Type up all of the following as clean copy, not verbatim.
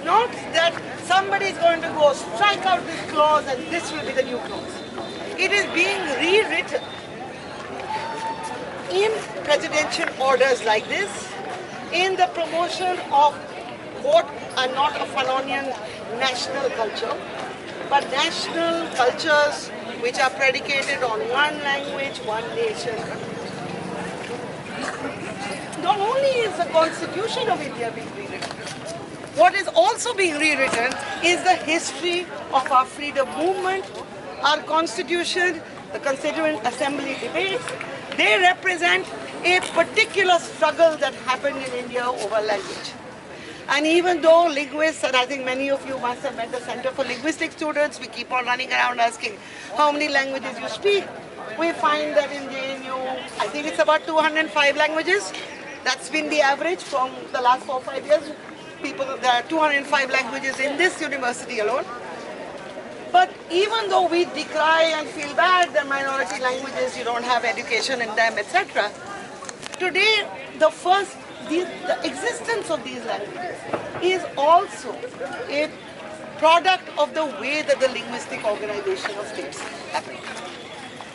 not that somebody is going to go strike out this clause and this will be the new clause. It is being rewritten in presidential orders like this, in the promotion of what are not a Fanonian national culture, but national cultures which are predicated on one language, one nation. Not only is the Constitution of India being rewritten, what is also being rewritten is the history of our freedom movement, our Constitution, the Constituent Assembly debates. They represent a particular struggle that happened in India over language. And even though linguists, and I think many of you must have met the Center for Linguistic Students, we keep on running around asking how many languages you speak. We find that in JNU, I think it's about 205 languages. That's been the average from the last 4 or 5 years. There are 205 languages in this university alone. But even though we decry and feel bad that minority languages, you don't have education in them, etc., today the existence of these languages is also a product of the way that the linguistic organization of states happens.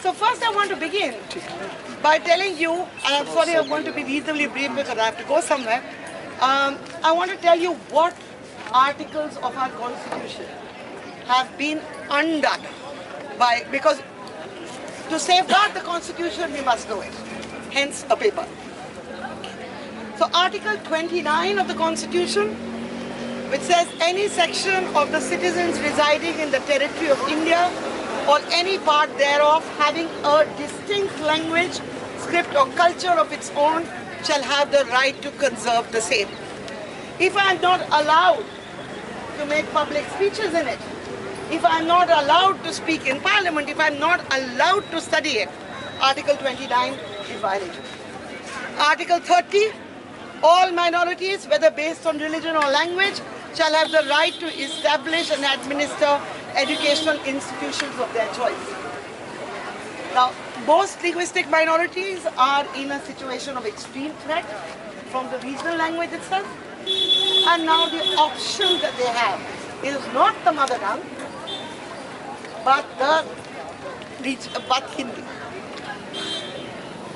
So first I want to begin by telling you, and I'm sorry I'm going to be reasonably brief because I have to go somewhere. I want to tell you what articles of our Constitution have been undone because to safeguard the Constitution we must know it, hence a paper. So Article 29 of the Constitution, which says any section of the citizens residing in the territory of India or any part thereof having a distinct language, script or culture of its own shall have the right to conserve the same. If I am not allowed to make public speeches in it, if I am not allowed to speak in Parliament, if I am not allowed to study it, Article 29 is violated. Article 30, all minorities, whether based on religion or language, shall have the right to establish and administer educational institutions of their choice. Now, most linguistic minorities are in a situation of extreme threat from the regional language itself. And now the option that they have is not the mother tongue, but Hindi.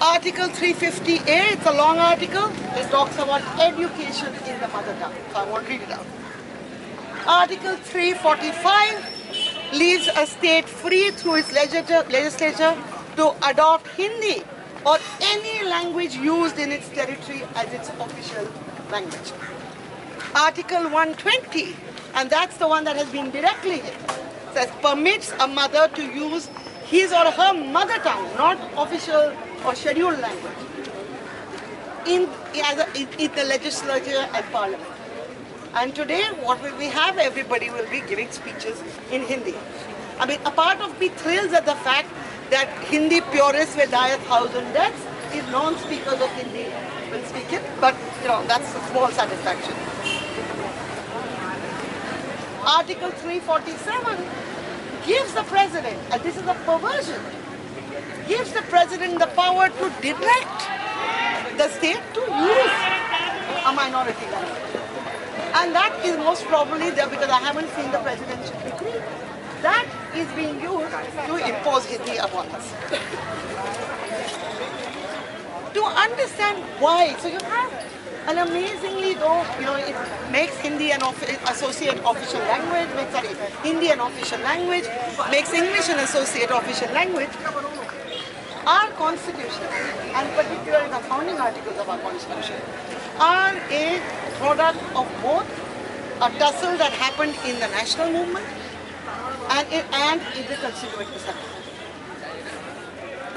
Article 350A, it's a long article. It talks about education in the mother tongue. So I won't read it out. Article 345 leaves a state free through its legislature to adopt Hindi or any language used in its territory as its official language. Article 120, and that's the one that has been directly hit, says permits a mother to use his or her mother tongue, not official or scheduled language, in the legislature and parliament. And today, what will we have? Everybody will be giving speeches in Hindi. I mean, a part of me thrills at the fact that Hindi purists will die 1,000 deaths if non-speakers of Hindi will speak it, but that's a small satisfaction. Article 347 gives the president, and this is a perversion, gives the president the power to direct the state to use a minority language. And that is most probably there because I haven't seen the presidential decree. That is being used to impose Hindi upon us. To understand why, so you have an amazingly, though, it makes Hindi an associate official language, Hindi an official language, makes English an associate official language. Our Constitution, and particularly the founding articles of our Constitution, are a product of both a tussle that happened in the national movement and in the Constituent Assembly.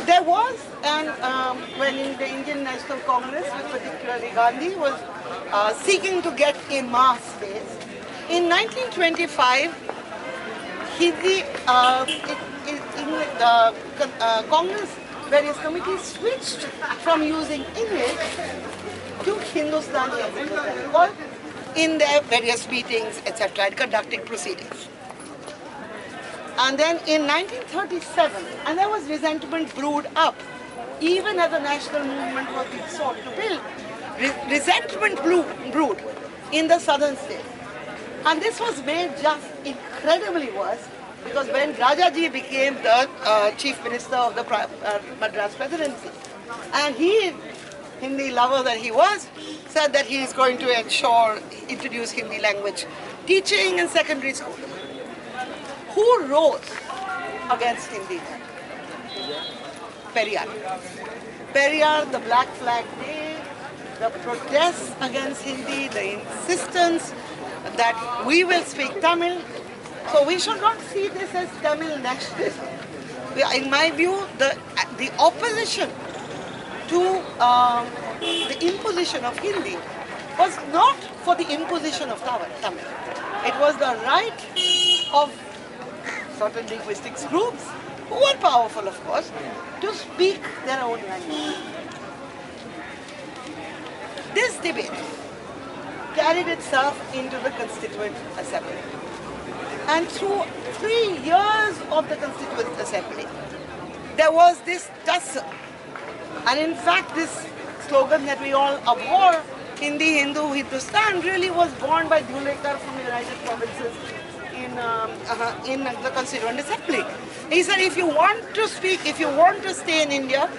There was, when in the Indian National Congress, particularly Gandhi was seeking to get a mass space. In 1925, Hindi, Congress, various committees switched from using English to Hindustani as it was called in their various meetings, etc., and conducting proceedings. And then in 1937, and there was resentment brewed up, even as a national movement was being sought to build, resentment brewed in the southern states. And this was made just incredibly worse because when Rajaji became the chief minister of the Madras presidency, and he, Hindi lover that he was, said that he is going to introduce Hindi language teaching in secondary school. Who rose against Hindi? Periyar. Periyar, the Black Flag Day, the protests against Hindi, the insistence that we will speak Tamil. So we should not see this as Tamil nationalism. In my view, the opposition to the imposition of Hindi was not for the imposition of Tamil. It was the right of certain linguistic groups, who were powerful of course, to speak their own language. This debate carried itself into the Constituent Assembly. And through 3 years of the Constituent Assembly, there was this tussle. And in fact, this slogan that we all abhor, Hindi, Hindu, Hindustan, really was born by Dhulekar from the United Provinces in the Constituent Assembly. He said, if you want to speak, if you want to stay in India,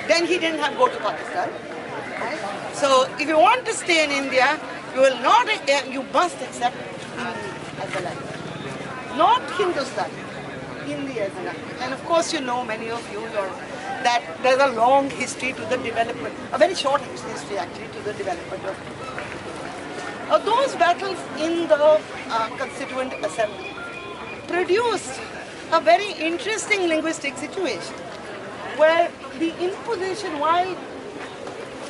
then he didn't have to go to Pakistan. Right? So if you want to stay in India, you must accept Hindi as a language. Not Hindustan, Hindi as a language. And of course, you know, many of you, that there's a long history to the development, a very short history actually to the development of those battles in the Constituent Assembly produced a very interesting linguistic situation where the imposition, while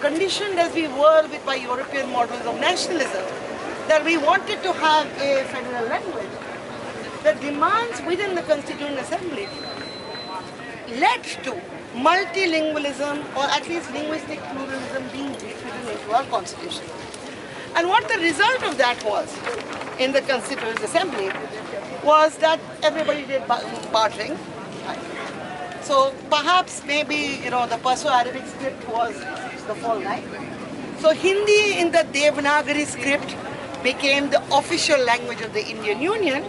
conditioned as we were by European models of nationalism, that we wanted to have a federal language, the demands within the Constituent Assembly led to multilingualism, or at least linguistic pluralism, being written into our constitution. And what the result of that was in the Constituent Assembly was that everybody did bartering. Right? So perhaps maybe, the Perso-Arabic script was the fall guy. So Hindi in the Devanagari script became the official language of the Indian Union.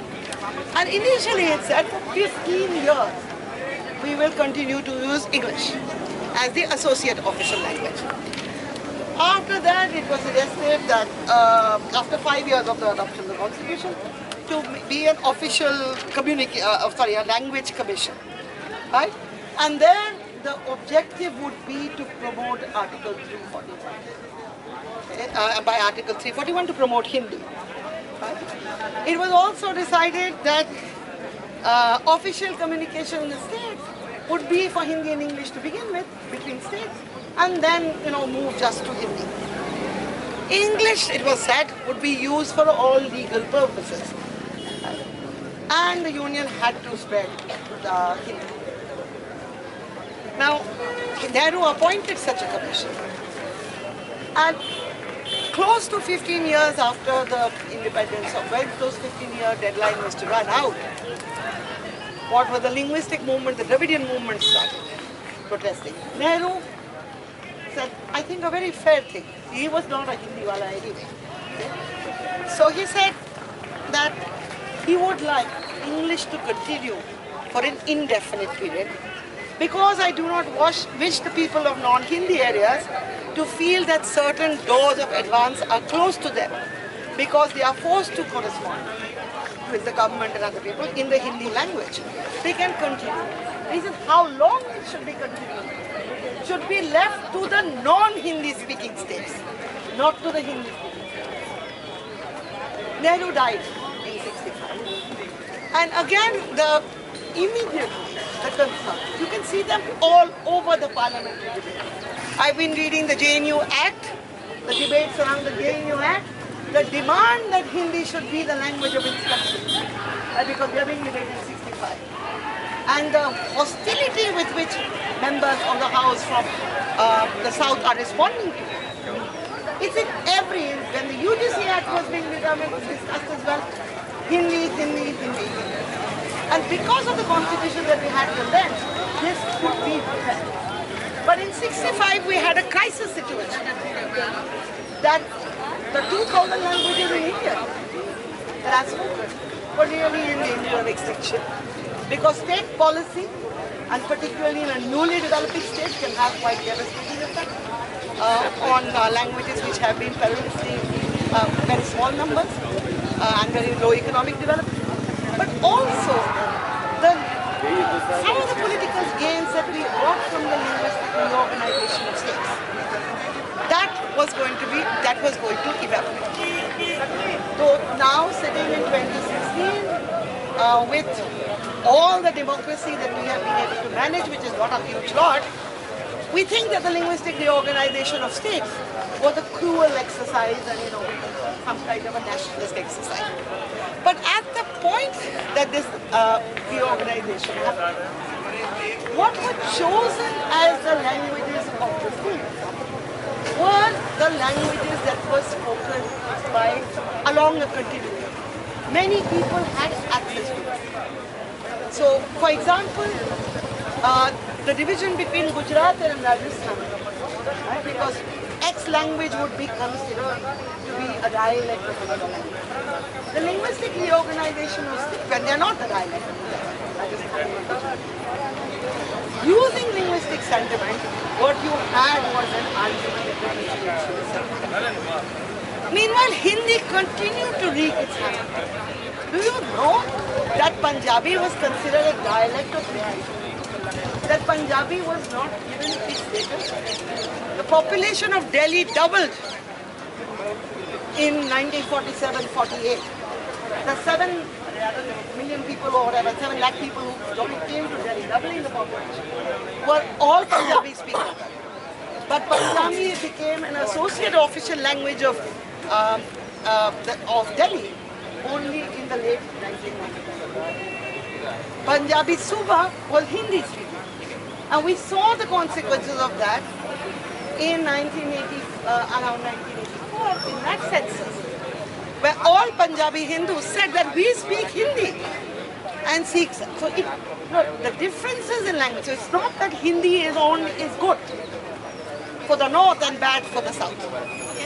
And initially it said for 15 years, we will continue to use English as the associate official language. After that, it was suggested that after 5 years of the adoption of the Constitution, to be an official a language commission, right? And then the objective would be to promote Article 341. By Article 341 to promote Hindi. Right? It was also decided that official communication in the states would be for Hindi and English to begin with, between states, and then, move just to Hindi. English, it was said, would be used for all legal purposes. And the Union had to spread Hindi. Now, Nehru appointed such a commission. And close to 15 years after the independence, or when those 15-year deadline was to run out, what was the linguistic movement, the Dravidian movement started protesting. Nehru said, I think a very fair thing. He was not a Hindi wala anyway. Okay? So he said that he would like English to continue for an indefinite period because I do not wish the people of non-Hindi areas to feel that certain doors of advance are closed to them because they are forced to correspond with the government and other people in the Hindi language. They can continue. He said how long it should be continued should be left to the non-Hindi speaking states, not to the Hindi speaking states. Nehru died in 65. And again, the concern, you can see them all over the parliamentary debate. I've been reading the JNU Act, the debates around the JNU Act, the demand that Hindi should be the language of instruction, because we are being debated in 65. And the hostility with which members of the House from the South are responding to it. It's in when the UGC Act was being discussed as well, Hindi. And because of the constitution that we had till then, this could be prepared. But in 65, we had a crisis situation that the 2,000 languages in India has spoken, were really in danger of extinction. Because state policy, and particularly in a newly developing state, can have quite devastating effect on languages which have been perilously very small numbers and very low economic development. But also, some of the political gains that we got from the linguistic reorganization of states, that was going to evaporate. So now, sitting in 2016, with all the democracy that we have been able to manage, which is not a huge lot, we think that the linguistic reorganization of states was a cruel exercise and, some kind of a nationalist exercise. But at the point that this reorganization happened, what were chosen as the languages of the states were the languages that were spoken by along a continuum. Many people had access to it. So, for example, the division between Gujarat and Rajasthan, right, because X language would be considered to be a dialect of another language. The linguistic reorganization of states, when they are not a dialect of Rajasthan and Gujarat, using linguistic sentiment, what you had was an ultimate differentiation. Meanwhile, Hindi continued to wreak its havoc. Do you know that Punjabi was considered a dialect of Hindi? That Punjabi was not given its status? The population of Delhi doubled in 1947-48. The 7 million people or whatever, 7 lakh people who came to Delhi, doubling the population, were all Punjabi speakers. But Punjabi became an associate official language of Delhi only in the late 1990s. Punjabi Suba was Hindi speaking. And we saw the consequences of that in around 1984, in that census, where all Punjabi Hindus said that we speak Hindi and Sikhs. So the differences in language, so it's not that Hindi is good for the north and bad for the south.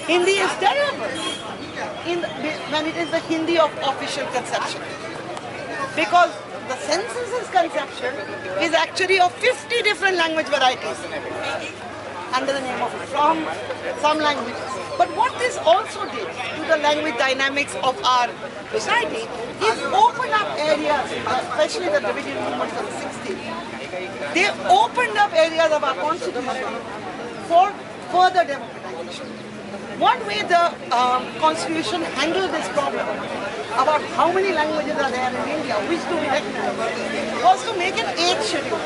Hindi is terrible when it is the Hindi of official conception. Because the census's conception is actually of 50 different language varieties under the name of from some languages. But what this also did to the language dynamics of our society is open up areas, especially the Dravidian movements of the 60s. They opened up areas of our constitution for further democratization. One way the constitution handled this problem about how many languages are there in India, which do we recognize, was to make an 8th schedule.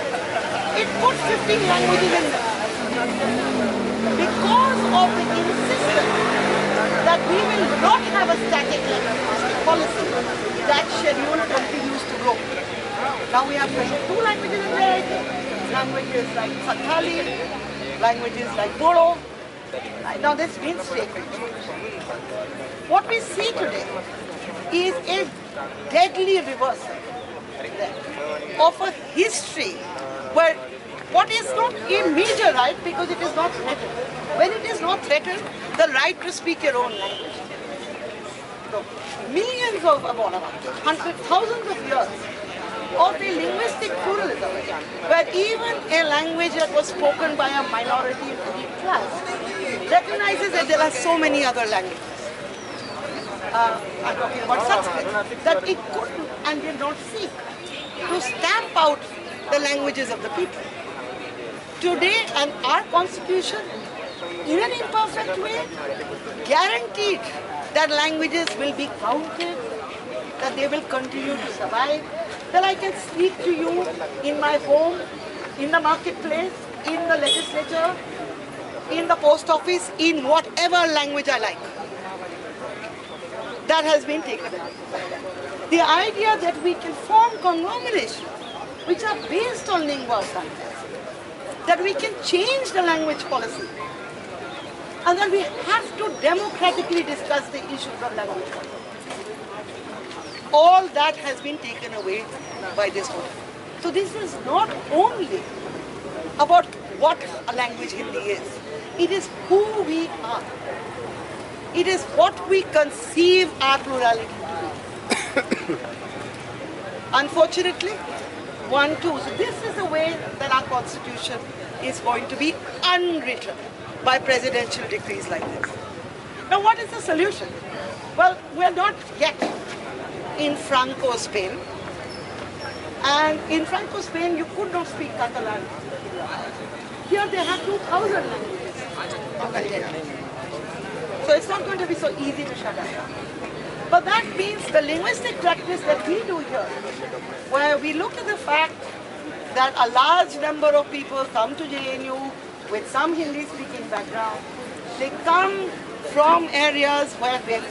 It put 15 languages in there. Because of the insistence that we will not have a static language policy, that schedule continues to grow. Now we have 22 languages in there, languages like Santhali, languages like Bodo. Now this means state. What we see today is a deadly reversal of a history where what is not a major right because it is not threatened. When it is not threatened, the right to speak your own language. So, millions of, hundreds, thousands of years of a linguistic pluralism, where even a language that was spoken by a minority elite class recognizes that there are so many other languages. I'm talking about Sanskrit, that it couldn't and did not seek to stamp out the languages of the people. Today, and our constitution, in an imperfect way, guaranteed that languages will be counted, that they will continue to survive, that I can speak to you in my home, in the marketplace, in the legislature, in the post office, in whatever language I like. That has been taken away. The idea that we can form conglomerations which are based on lingua francas, that we can change the language policy, and that we have to democratically discuss the issues of language policy. All that has been taken away by this vote. So this is not only about what a language Hindi is. It is who we are. It is what we conceive our plurality to be. Unfortunately, 1, 2. So this is the way that our constitution is going to be unwritten by presidential decrees like this. Now what is the solution? Well, we're not yet in Franco Spain. And in Franco Spain, you could not speak Catalan. Here they have 2,000 languages to contend. So it's not going to be so easy to shut down. But that means the linguistic practice that we do here, where we look at the fact that a large number of people come to JNU with some Hindi-speaking background. They come from areas where they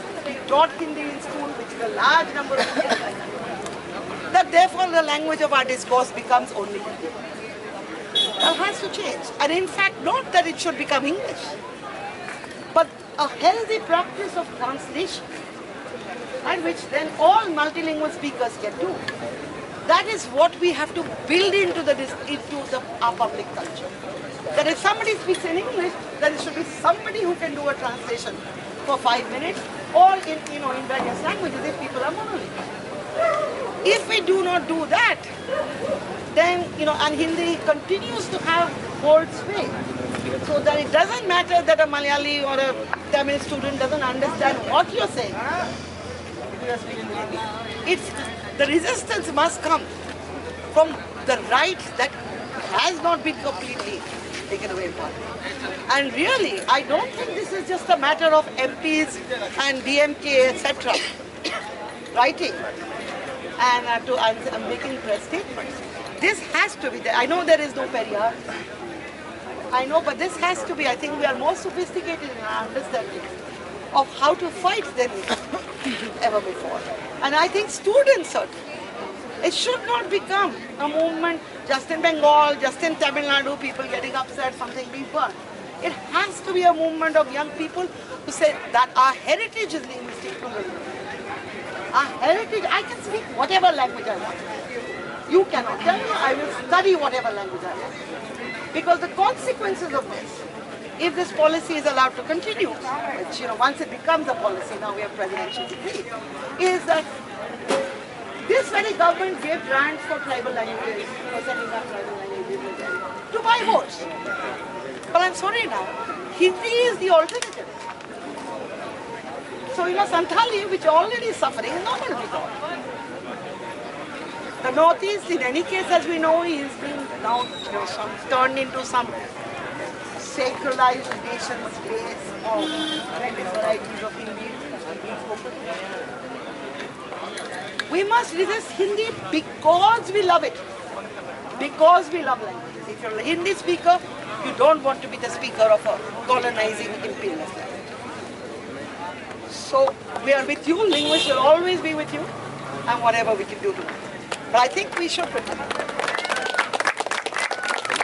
taught Hindi in school, which is a large number of people. That therefore the language of our discourse becomes only Hindi. That has to change. And in fact, not that it should become English, but a healthy practice of translation, and which then all multilingual speakers can do. That is what we have to build into our public culture. That if somebody speaks in English, then it should be somebody who can do a translation for 5 minutes, or in various languages if people are monolingual. If we do not do that, then and Hindi continues to have hold sway. So that it doesn't matter that a Malayali or a Tamil student doesn't understand what you're saying. The resistance must come from the right that has not been completely taken away from it. And really, I don't think this is just a matter of MPs and DMK, etc. writing and making press statements. This has to be there. I know there is no Periyar. I know, but this has to be. I think we are more sophisticated in our understanding of how to fight than ever before. And I think students certainly. It should not become a movement just in Bengal, just in Tamil Nadu, people getting upset, something being burned. It has to be a movement of young people who say that our heritage is linguistic pluralism. Our heritage, I can speak whatever language I want. You cannot tell me, I will study whatever language I want. Because the consequences of this, if this policy is allowed to continue, which once it becomes a policy, now we have presidential decree, is that this very government gave grants for tribal languages, for setting up tribal languages, to buy votes. But I'm sorry now, Hindi is the alternative. So Santali, which already is suffering, is not going to be gone. The Northeast, in any case, as we know, is being now turned into some sacralized nation space of various varieties of Hindi. We must resist Hindi because we love it. Because we love languages. If you're a Hindi speaker, you don't want to be the speaker of a colonizing imperialist language. So we are with you, linguists will always be with you, and whatever we can do to. But I think we should protect.